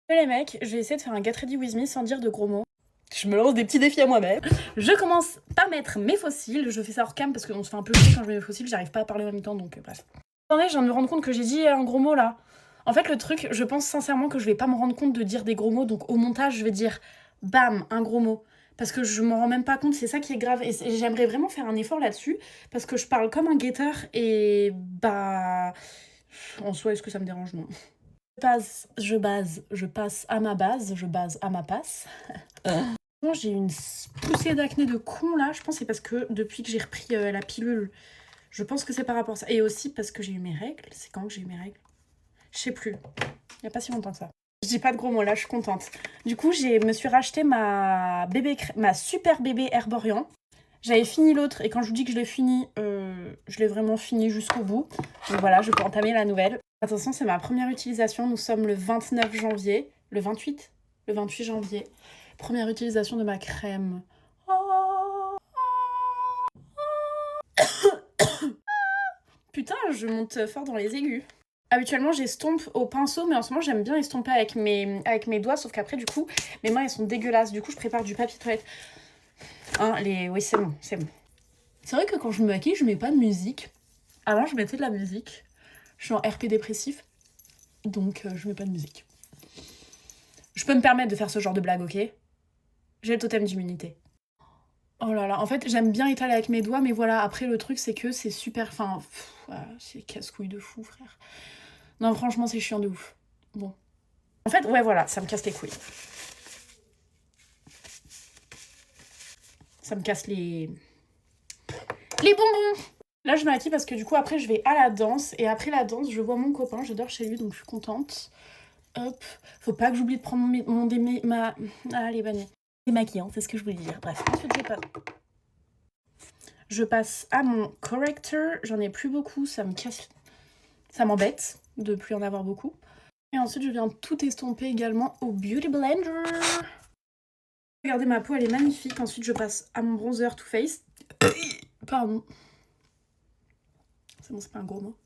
Les mecs, je vais essayer de faire un Get Ready With Me sans dire de gros mots. Je me lance des petits défis à moi-même. Je commence par mettre mes fossiles. Je fais ça hors cam parce qu'on se fait un peu chier quand je mets mes fossiles. J'arrive pas à parler en même temps, donc bref. Attendez, je viens de me rendre compte que j'ai dit un gros mot là. En fait, le truc, je pense sincèrement que je vais pas me rendre compte de dire des gros mots. Donc au montage, je vais dire bam, un gros mot. Parce que je m'en rends même pas compte, c'est ça qui est grave. Et j'aimerais vraiment faire un effort là-dessus. Parce que je parle comme un guetteur et bah... En soi, est-ce que ça me dérange? Non. Je passe à ma base, je base à ma passe. J'ai une poussée d'acné de con là, je pense que c'est parce que depuis que j'ai repris la pilule, je pense que c'est par rapport à ça. Et aussi parce que j'ai eu mes règles, c'est quand que j'ai eu mes règles? Je sais plus, il n'y a pas si longtemps que ça. Je dis pas de gros mots là, je suis contente. Du coup, me suis racheté ma super bébé Herborian. J'avais fini l'autre et quand je vous dis que je l'ai fini, je l'ai vraiment fini jusqu'au bout. Donc voilà, je peux entamer la nouvelle. Attention, c'est ma première utilisation. Nous sommes le 29 janvier. Le 28 janvier. Première utilisation de ma crème. Oh. Putain, je monte fort dans les aigus. Habituellement, j'estompe au pinceau, mais en ce moment, j'aime bien estomper avec mes doigts, sauf qu'après, du coup, mes mains, elles sont dégueulasses. Du coup, je prépare du papier toilette. Hein, oui, c'est bon, c'est bon. C'est vrai que quand je me maquille, je mets pas de musique. Avant, je mettais de la musique. Je suis en RP dépressif, donc je mets pas de musique. Je peux me permettre de faire ce genre de blague, ok? J'ai le totem d'immunité. Oh là là, en fait, j'aime bien étaler avec mes doigts, mais voilà, après, le truc, c'est que c'est super... Enfin, voilà, c'est casse-couille de fou, frère. Non, franchement, c'est chiant de ouf. Bon. En fait, ouais, voilà, ça me casse les couilles. Ça me casse les bonbons. Là, je me maquille parce que du coup, après, je vais à la danse. Et après la danse, je vois mon copain, je dors chez lui, donc je suis contente. Hop. Faut pas que j'oublie de prendre les bannets. Démaquillant, c'est ce que je voulais dire. Bref, ensuite, je passe à mon corrector. J'en ai plus beaucoup, ça me casse... Ça m'embête de plus en avoir beaucoup. Et ensuite, je viens tout estomper également au Beauty Blender. Regardez, ma peau, elle est magnifique. Ensuite, je passe à mon bronzer Too Faced. Pardon. C'est bon, c'est pas un gros mot.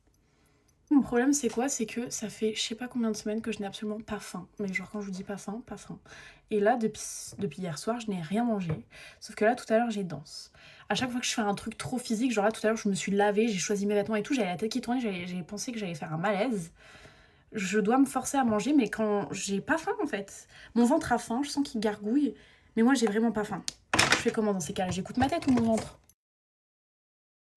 Mon problème, c'est quoi? C'est que ça fait je sais pas combien de semaines que je n'ai absolument pas faim. Mais genre, quand je vous dis pas faim, pas faim. Et là, depuis hier soir, je n'ai rien mangé. Sauf que là, tout à l'heure, j'ai danse. À chaque fois que je fais un truc trop physique, genre là, tout à l'heure, je me suis lavée, j'ai choisi mes vêtements et tout, j'avais la tête qui tournait, j'avais pensé que j'allais faire un malaise. Je dois me forcer à manger, mais quand j'ai pas faim, en fait. Mon ventre a faim, je sens qu'il gargouille. Mais moi, j'ai vraiment pas faim. Je fais comment dans ces cas-là? J'écoute ma tête ou mon ventre?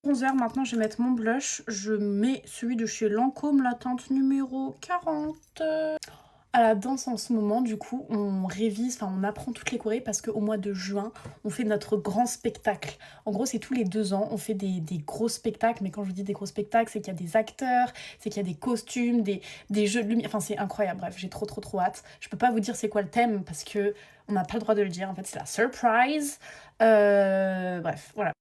11h, maintenant je vais mettre mon blush. Je mets celui de chez Lancôme, la teinte numéro 40. À la danse en ce moment, du coup, on révise, enfin on apprend toutes les chorés parce qu'au mois de juin, on fait notre grand spectacle. En gros, c'est tous les 2 ans, on fait des gros spectacles. Mais quand je vous dis des gros spectacles, c'est qu'il y a des acteurs, c'est qu'il y a des costumes, des jeux de lumière. Enfin, c'est incroyable. Bref, j'ai trop hâte. Je peux pas vous dire c'est quoi le thème parce que on n'a pas le droit de le dire. En fait, c'est la surprise. Bref, voilà.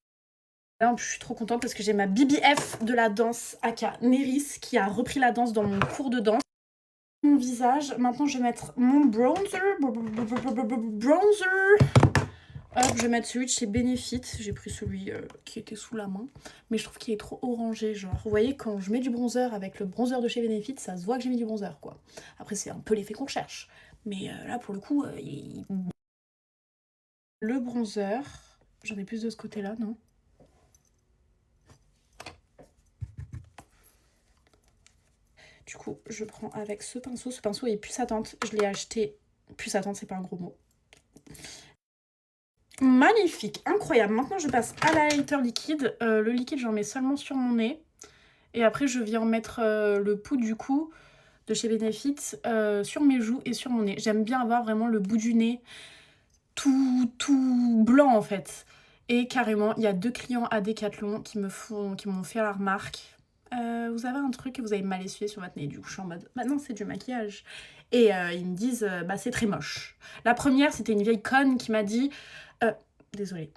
Là, je suis trop contente parce que j'ai ma BBF de la danse, aka Néris, qui a repris la danse dans mon cours de danse. Mon visage, maintenant je vais mettre mon bronzer. Hop, je vais mettre celui de chez Benefit. J'ai pris celui qui était sous la main. Mais je trouve qu'il est trop orangé, genre. Vous voyez, quand je mets du bronzer avec le bronzer de chez Benefit, ça se voit que j'ai mis du bronzer, quoi. Après, c'est un peu l'effet qu'on cherche. Mais là, pour le coup, le bronzer... J'en ai plus de ce côté-là, non? Du coup, je prends avec ce pinceau. Ce pinceau est puce à tente. Je l'ai acheté. Puce à tente, c'est pas un gros mot. Magnifique, incroyable. Maintenant, je passe à l'highlighter liquide. Le liquide, j'en mets seulement sur mon nez. Et après, je viens mettre le poudre du coup de chez Benefit sur mes joues et sur mon nez. J'aime bien avoir vraiment le bout du nez tout blanc en fait. Et carrément, il y a 2 clients à Decathlon qui m'ont fait la remarque. Vous avez un truc que vous avez mal essuyé sur votre nez. Du coup, je suis en mode, bah non, c'est du maquillage. Et ils me disent, bah c'est très moche. La première, c'était une vieille conne qui m'a dit, désolée,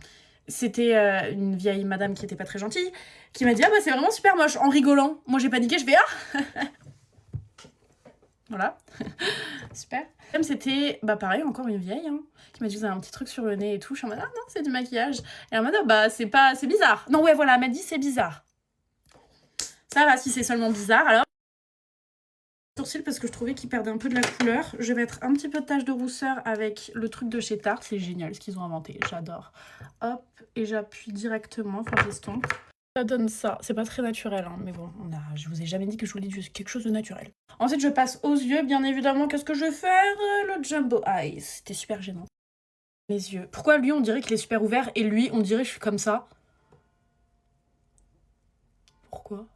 c'était une vieille madame qui était pas très gentille, qui m'a dit, ah bah c'est vraiment super moche, en rigolant. Moi j'ai paniqué, je fais, ah voilà, super. Comme c'était, bah pareil, encore une vieille, hein, qui m'a dit, vous avez un petit truc sur le nez et tout. Je suis en mode, ah non, c'est du maquillage. Et elle m'a dit, bah c'est bizarre. Non, ouais, voilà, elle m'a dit, c'est bizarre. Ça va, si c'est seulement bizarre, alors. sourcils parce que je trouvais qu'ils perdaient un peu de la couleur. Je vais mettre un petit peu de tache de rousseur avec le truc de chez Tarte. C'est génial ce qu'ils ont inventé, j'adore. Hop, et j'appuie directement, enfin j'estompe. Ça donne ça. C'est pas très naturel, hein, mais bon, je vous ai jamais dit que je voulais quelque chose de naturel. Ensuite, je passe aux yeux, bien évidemment. Qu'est-ce que je vais faire? Le Jumbo Eyes. C'était super gênant. Les yeux. Pourquoi lui, on dirait qu'il est super ouvert et lui, on dirait que je suis comme ça? Pourquoi?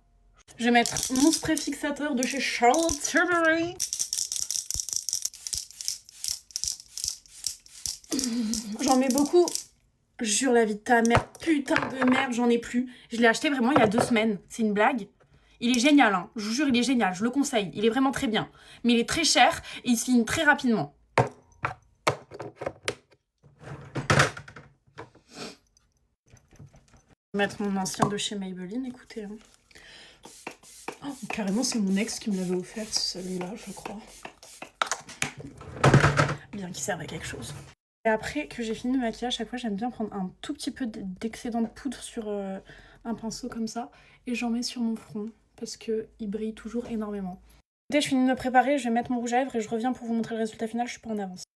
Je vais mettre mon spray fixateur de chez Charlotte Tilbury. J'en mets beaucoup. Jure la vie de ta mère, putain de merde, j'en ai plus. Je l'ai acheté vraiment il y a 2 semaines. C'est une blague. Il est génial, hein. Je vous jure, il est génial. Je le conseille. Il est vraiment très bien. Mais il est très cher et il se finit très rapidement. Je vais mettre mon ancien de chez Maybelline, écoutez. Hein. Oh, carrément, c'est mon ex qui me l'avait offert, celui-là, je crois. Bien qu'il serve à quelque chose. Et après que j'ai fini le maquillage, chaque fois, j'aime bien prendre un tout petit peu d'excédent de poudre sur un pinceau comme ça. Et j'en mets sur mon front parce qu'il brille toujours énormément. Dès que je finis de me préparer, je vais mettre mon rouge à lèvres et je reviens pour vous montrer le résultat final. Je suis pas en avance.